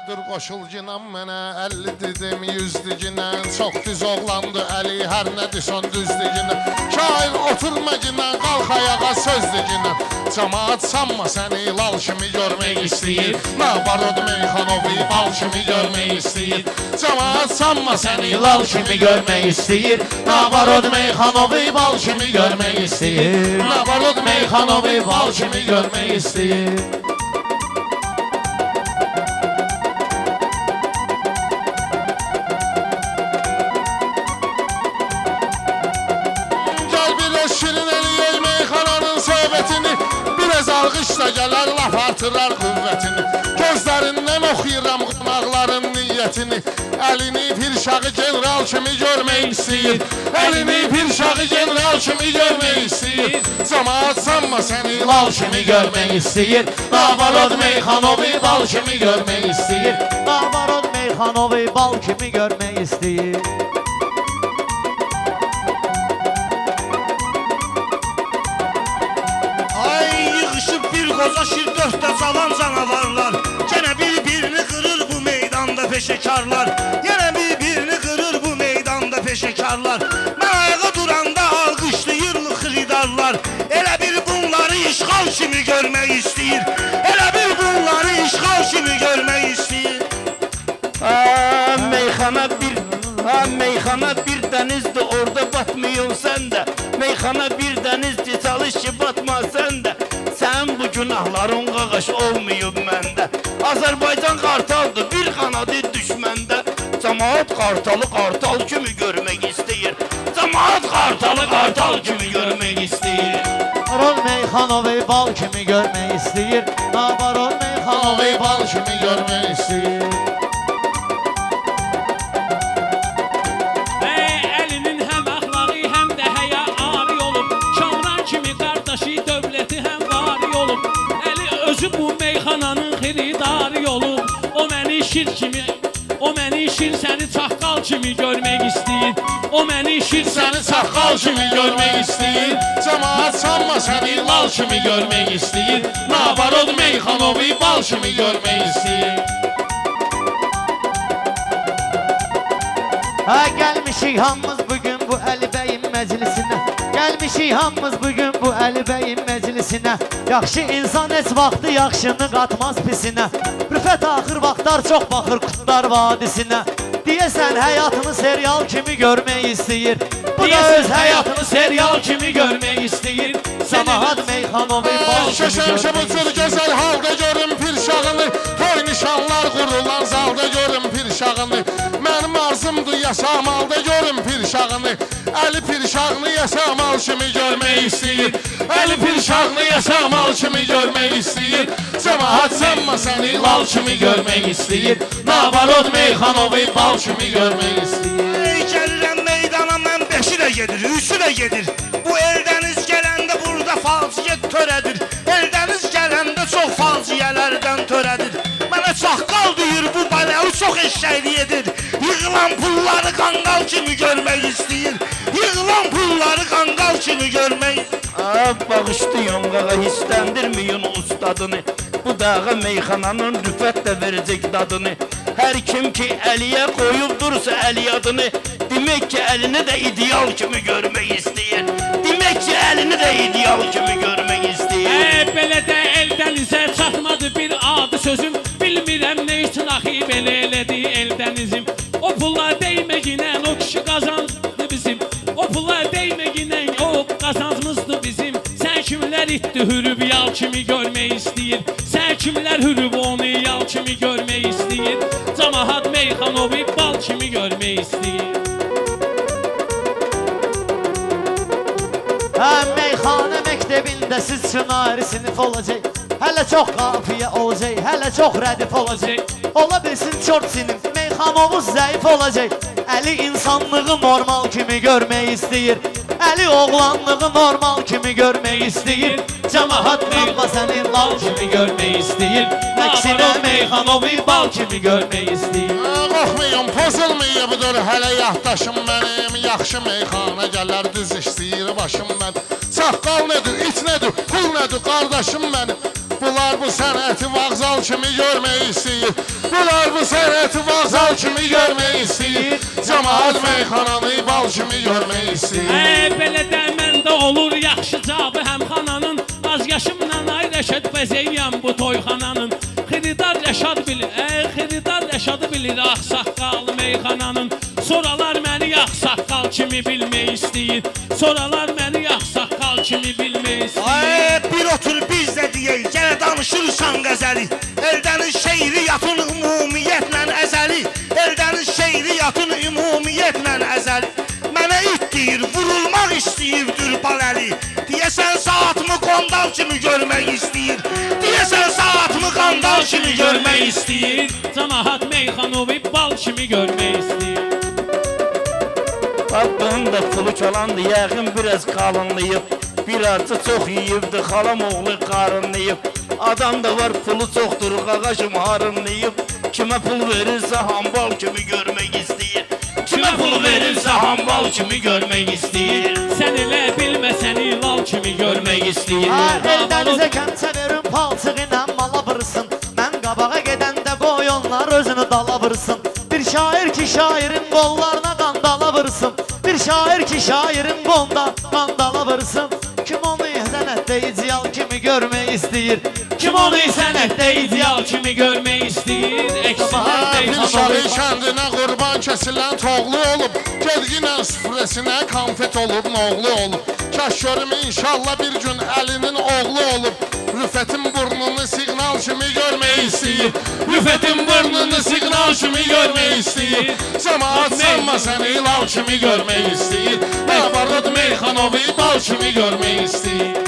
Dur qoşul ginən mənə 50 dedim 100 diginən Çox düz oğlandı Əli hər nə desən düz diginən Şair oturma ginən qalx ayağa söz diginən Cəmaat sanma səni lal kimi görmək istəyir Nabarod Meyxanovi bal kimi görmək istəyir Cəmaat sanma səni lal kimi görmək istəyir Nabarod Meyxanovi bal kimi görmək istəyir Nabarod Meyxanovi bal kimi görmək istəyir Alqışla gələr, laf artırar qüvvətini Gözlərindən oxuyuram qonaqların niyyətini Əlini Pirşağı general kimi görmək istəyir Əlini Pirşağı general kimi görmək istəyir Cəmaat sanma səni lal kimi görmək istəyir Nabarod Meyxanovi bal kimi görmək istəyir Nabarod Meyxanovi bal kimi görmək istəyir Qozaşır dörtdə cavan canavarlar Yenə bir-birini qırır bu meydanda peşəkarlar Yenə bir-birini qırır bu meydanda peşəkarlar Mən ayağa duranda alqışlayır xiridarlar Elə bir bunları işğal kimi görmək istəyir Elə bir bunları işğal kimi görmək istəyir Meyxana bir dənizdir orada batmıyorsun sən də Meyxana bir dənizdir çalış ki batma sən də Sən bu günahların qağaş olmayıb məndə Azərbaycan qartaldır bir qanadı düşməndə Cəmaat qartalı qartal kimi görmək istəyir Cəmaat qartalı qartal kimi görmək istəyir Nabarod Meyxanovi bal kimi görmək istəyir Nabarod Meyxanovi bal kimi görmək istəyir Əlinin həm əxlaqı həm də həya ari olub Kamran kimi qardaşı dövləti həm Əli özü bu meyxananın xiridarı olub O məni şir kimi, o məni şir səni çaqqal kimi görmək istəyir O məni şir Səni çaqqal kimi görmək istəyir Cəmaat sanma səni lal kimi görmək istəyir Nabarod Meyxanovi bal kimi görmək istəyir Gəlmişik hamımız bugün bu Əli bəyin məclisinə Gəlmişik hamımız bugün bu Əli bəyin məclisinə Yaxşı insan heç vaxtı yaxşını qatmaz pisinə Rüfət axır vaxtlar çox baxır Qutlar vadisinə Deyəsən həyatını serial kimi görmək istəyir Bu da öz həyatını serial kimi görmək istəyir Cəmaat Meyxanovi bal kimi Şəşəmşə bu cür gözəl halda görüm Pirşağını Toy nişanlar qurulan zalda görüm Pirşağını Mənim arzumdur yaşamalda görüm Pirşağını Əli Pirşağını yaşamal kimi görmək istəyir Əli Pirşağını yaşamal kimi görmək istəyir Cəmaat sanma səni lal kimi görmək istəyir Nabarod Meyxanovi bal kimi görmək istəyir Gəlirəm meydana mən beşi də gedir, üçü də gedir Bu Eldəniz gələndə burada faciə törədir Eldəniz gələndə çox faciyələrdən törədir Mənə çaqqal deyir bu baləvi çox eşşəkli edir Yığılan pulları qanqal kimi görmək istəyir Yığılan pulları qanqal kimi görmək Bağışlayın qağa hissəndirməyin ustadını Bu dağa meyxananın rüfət də verəcək dadını Hər kim ki Əliyə qoyubdursa Əli adını Demək ki əlini də ideal kimi görmək istəyir Demək ki əlini də ideal kimi görmək istəyir Belə də Eldənizə çatmadı bir adı sözüm Bilmirəm nə üçün axı belə elədi Eldənizim O pullar deyməginən o kişi qazancımızdı bizim O pullar deyməginən o qazancımızdı bizim Sən kimlər itdi hürüb yal kimi görmək istəyir Sən kimlər hürüb onu yal kimi görmək istəyir Cəmaat Meyxanovi bal kimi görmək istəyir Meyxana məktəbində siz çınarı sinif olacaq Hələ çox qafiyə olacaq, hələ çox rədif olacaq Ola bilsin çort sinif, meyxanovuz zəif olacaq Əli insanlığı normal kimi görmək istəyir Əli oğlanlığı normal kimi görmək istəyir Cəmaat qanqa səni lal kimi görmək istəyir Əksinə Meyxanovi bal kimi görmək istəyir Qorxmayın, pozulmayıbdır hələ yaddaşım mənim Yaxşı meyxana gələr düz istəyir başım mənim Çaqqal nədir, it nədir, pul nədir qardaşım mənim Bunlar bu sənəti vağzal kimi görmək istəyir. Bunlar bu sənəti vağzal kimi görmək istəyir. Cəmaət meyxananı bal kimi görmək istəyir. Belə də məndə olur yaxşı cabı həmxananın. Az yaşımla ay Rəşad bəzəyəm bu toyxananın. Xididar Rəşad bilir, xididar Rəşadı bilir ağsaqqal meyxananın. Soralar məni yaxsaqqal kimi bilmək istəyir. Soralar məni yaxsaqqal kimi bilmək istəyir. Bir otur biz də deyək, gələ danışırsan qəzəli. Eldəniz şeiriyyatın ümumiyyətlə əzəli. Eldəniz şeiriyyatın ümumiyyətlə əzəli. Mənə it deyir, vurulmaq istəyirdir baləli. Deyəsən saatımı qandal kimi görmək istəyir. Deyəsən saatımı qandal kimi görmək istəyir. Cəmaət meyxanovi bal kimi görmək istəyir. Bunun da pulu çalandı, yəqin biraz qalınlayıb. Birazcı çox yiyibdi, xalam oğlu qarınlayıb. Adam da var, pulu çoxdur, qaqaşım harınlayıb. Kimə pul verirsə hambal kimi görmək istəyir. Kimə pul verirsə hambal kimi görmək istəyir. Sən elə bilmə səni lal kimi görmək istəyir. Eldənizə kəmçə verin palçıq ilə mala vırsın. Mən qabağa gedəndə bu oyunlar özünü dala vırsın. Bir şair ki şairin qollarına qandala vırsın. Bir şair ki şairin qolda qandala vırsın. Kim onu sənətdə ideal kimi görmək istəyir. Kim onu sənətdə ideal kimi görmək istəyir. Bir şahi kəndinə qurban kəsilən toğlu olub. Gedginən süfrəsinə konfet olub, noğlu olub. Kaş görüm inşallah bir gün əlinin oğlu olub. Rüfətin burnunu siqnal kimi görmək istəyir. Rüfətin burnunu siqnal kimi görmək istəyir. Cəmaət sanma səni lal kimi görmək istəyir. Nabarad meyxanovi bal kimi görmək istəyir.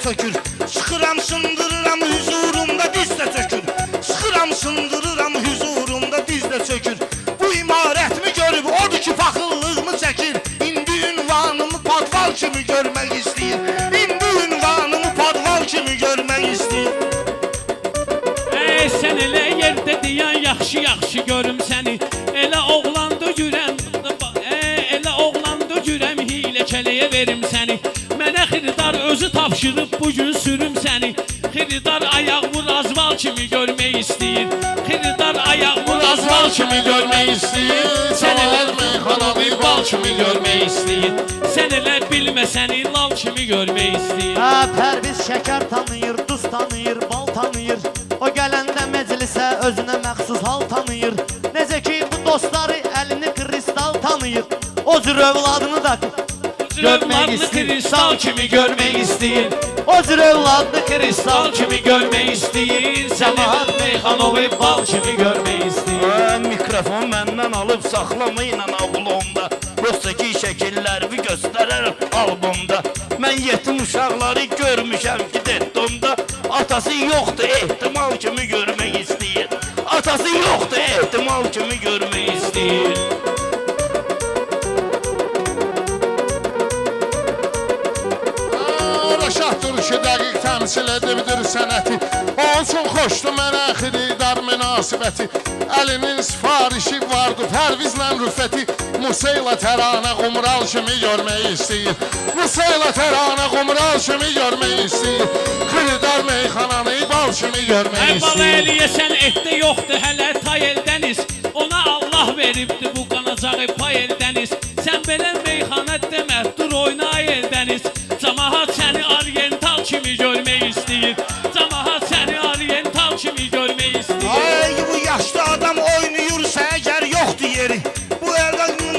Tökür. Sıxıram, sındırıram, huzurumda diz də çökür. Sıxıram, sındırıram, huzurumda diz də çökür. Bu imarətmi görüb, odur ki paxıllığımı çəkir. İndi ünvanımı padval kimi görmək istəyir. İndi ünvanımı padval kimi görmək istəyir. Sən elə yerdə deyən yaxşı görüm səni. Elə oğlandı gürəm, elə oğlandı gürəm hiləkəliyə verim səni. Mənə xididar özü tapşırıb bugün sürüm səni. Xididar ayaq vur azval kimi görmək istəyir. Xididar ayaq vur azval kimi görmək istəyir. Sən elə meyxanavi bal kimi görmək istəyir. Sən elə bilmə səni lal kimi görmək istəyir. Pərviz şəkər tanıyır, duz tanıyır, bal tanıyır. O gələndə məclisə özünə məxsus hal tanıyır. Necə ki bu dostları əlini kristal tanıyır. O cür övladını da görmək istəyir. Kristal kimi görmək istəyir. O cür övladını kristal Bal kimi görmək istəyir. Cəmaət meyxanovi bal kimi görmək istəyir. Mikrofon məndən alıb saxlamayın ablomda. Yoxsa ki şəkillərimi göstərərəm albomda. Mən yetim uşaqları görmüşəm ki dettomda. Atası yoxdur, ehtimal kimi görmək istəyir. Atası yoxdur, ehtimal kimi görmək istəyir. Rəşad duruşu dəqiq təmsil edibdir sənəti. Onun üçün xoşdur mənə xididar münasibəti. Əlinin sifarişi vardı Pərvizlə Rüfəti. Musa ilə təranə qumral kimi görmək istəyir. Musa ilə təranə qumral kimi görmək istəyir. Xididar meyxananı bal kimi görmək Bal istəyir. eləyəsən etdə yoxdur hələ tay eldəniz. Ona Allah veribdi bu qanacağı pay eldəniz. Sən belə meyxana demə, dur oyna eldəniz. Cəmaət səni oriental kimi görmək istəyir. Cəmaət səni oriental kimi görmək istəyir. Ay bu yaşlı adam oynayırsa əgər yoxdur yeri.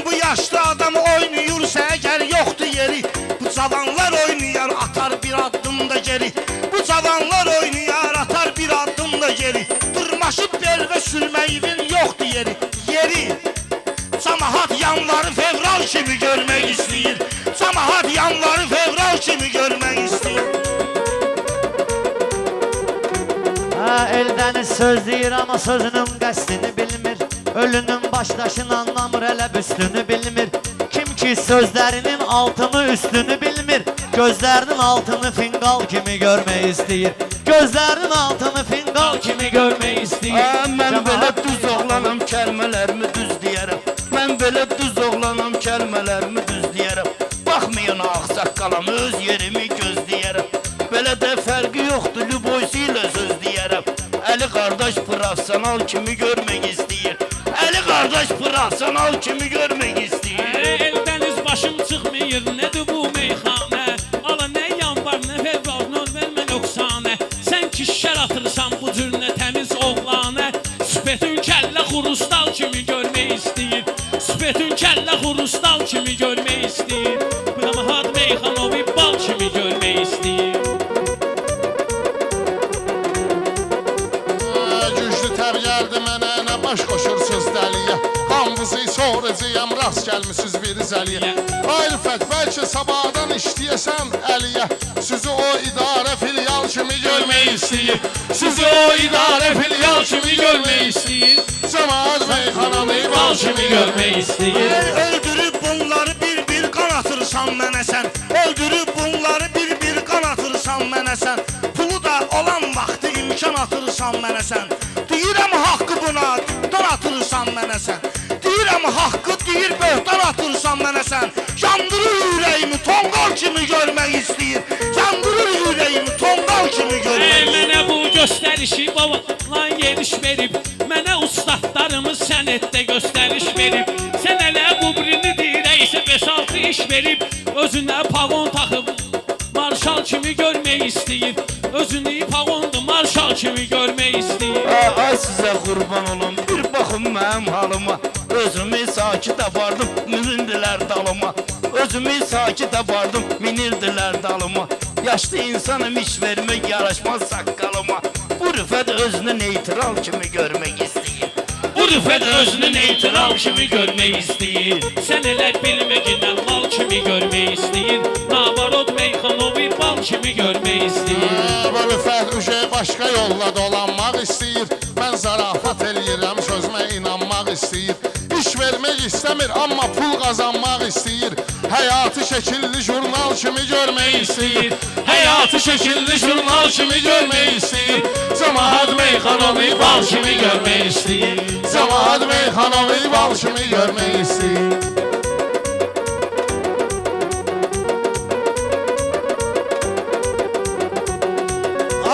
Bu yaşlı adam oynayırsa əgər yoxdur yeri. Bu cavanlar oynayar atar bir addım da geri. Bu cavanlar oynayar atar bir addım da geri. Dırmaşıb bel və sürməyivin yoxdur yeri. Yeri. Cəmaət yanları fevral kimi görmək istəyir. Cəmaət yanları fevral kimi görmək istəyir. Eldəniz söz deyir amma sözünün qəsdini bilmir. Ölünün başdaşını anlamır, elə büstünü bilmir. Kim ki sözlərinin altını üstünü bilmir. Gözlərinin altını finqal kimi görmək istəyir. Gözlərinin altını finqal kimi görmək istəyir. Mən belə düz oğlanam, kəlmələrimi düz deyərəm. Mən belə düz oğlanam, kəlmələrimi düz deyərəm. Baxmayın ağsaqqalam, öz yerimi gözləyərəm. Belə də fərqi yoxdur, Lüboysi ilə söz deyərəm. Əli qardaş profesional kimi görmək istəyir. Əli qardaş profesional kimi görmək istəyir. Eldəniz başım çıxmıyır, nədir bu meyxanə? Ala nə yan var, nə fevral, nör vermə nöqsanə. Sən ki şər atırsan bu cür nə təmiz oğlanə. Sübetün kəllə xurustal kimi görmək istəyir. Sübetün kəllə xurustal kimi görmək istəyir. Bramahat Meyxanovi bal kimi görmək istəyir. Güclü təb gəldi mənə, nə baş qoşursunuz dəliyə. Qanvızı soracağım, rast gəlmişsiniz bir zəliyə. Ay Rüfət, bəlkə sabahdan işləyəsən əliyə. Sizi o idarə filial kimi görmək istəyir. Sizi o idarə filial kimi görmək istəyir. Cəmaət meyxananı bal kimi görmək istəyir. Öldürüb bunları bir qan atırsan mənə sən. Öldürüb bunları bir qan atırsan mənə sən. Pulu da olan vaxtı imkan atırsan mənə sən. Deyirəm haqqı buna, don atırsan mənə sən. Deyirəm haqqı, deyir böhtan atırsan mənə sən. Yandırır ürəyimi, tonqal kimi görmək istəyir. Yandırır ürəyimi, tonqal kimi görmək istəyir. Mənə bu göstərişi babalan yeriş verib. Mənə ustadlarımız sənətdə göstəriş verib. Sən elə bu birini deyirəksə 5-6 iş verib. Özünə pavon taxıb marşal kimi görmək istəyir. Özünü pavondu marşal kimi görmək istəyir. Ay sizə qurban olum, bir baxın mənim halıma. Özümü sakit apardım, minirdilər dalıma. Özümü sakit apardım, minirdilər dalıma. Yaşlı insanım, iş vermək yaraşmaz saqqalıma. Bu Rüfət özünü neytral kimi görmək istəyir. Bu Rüfət özünü neytral kimi görmək istəyir. Sən elə bilməginən mal kimi görmək istəyir. Nabarod Meyxanovi bal kimi görmək istəyir. Bu Rüfət uşaq başqa yolla dolanmaq istəyir. Mən zarafat eləyirəm, sözümə inanmaq istəyir. İş vermək istəmir, amma pul qazanmaq istəyir. Həyatı şəkilli jurnal kimi görmək istəyir. Həyatı şəkilli jurnal kimi görmək istəyir. Cəmaət Meyxanovi bal kimi görmək istəyir. Cəmaət Meyxanovi bal kimi görmək istəyir.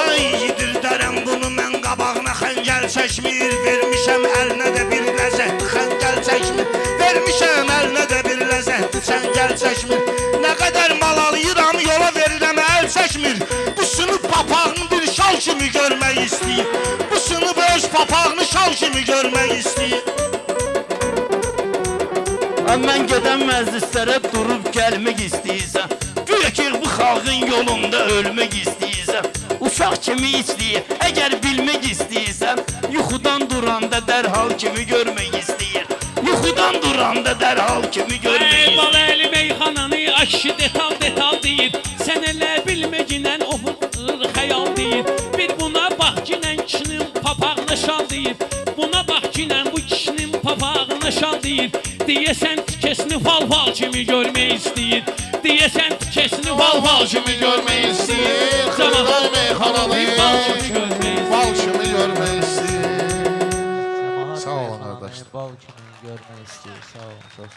Ay yedirdərəm bunu mən qabağına xəncəl çəkmir. Vermişəm əlinə də bir ləzzətli xəncəl çəkmir. Vermişəm əlinə də bir ləzzətli çəngəl çəkmir. Nə qədər mal alıram yola verirəm əl çəkmir. Bu sınıb papağını bir şal kimi görmək istəyir. Bu sınıb öz papağını şal kimi görmək istəyir. Mən gedən məclislərə durub gəlmək istəyirsən. Güya ki bu xalqın yolunda ölmək istəyirsən. Uşaq kimi istəyir, əgər bilmək istəyirsən. Yuxudan duranda dərhal kimi görmək istəyir. Yuxudan duranda dərhal kimi görmək istəyir. Bal əli meyxananı aşı detal deyir. Sən elə bilməginən oxudur xəyal deyir. Bir buna bax ginən kişinin papağına şal deyir. Buna bax ginən bu kişinin papağına şal deyir. Deyəsən tikesini fal kimi görmək istəyir. Deyəsən tikesini fal kimi görmək istəyir. Xırday Meyxananı bal kimi görmək istəyir. bal kimi görmək istəyir. Sağ olun qardaşlar. Bal kimi görmək istəyir. Sağ olun.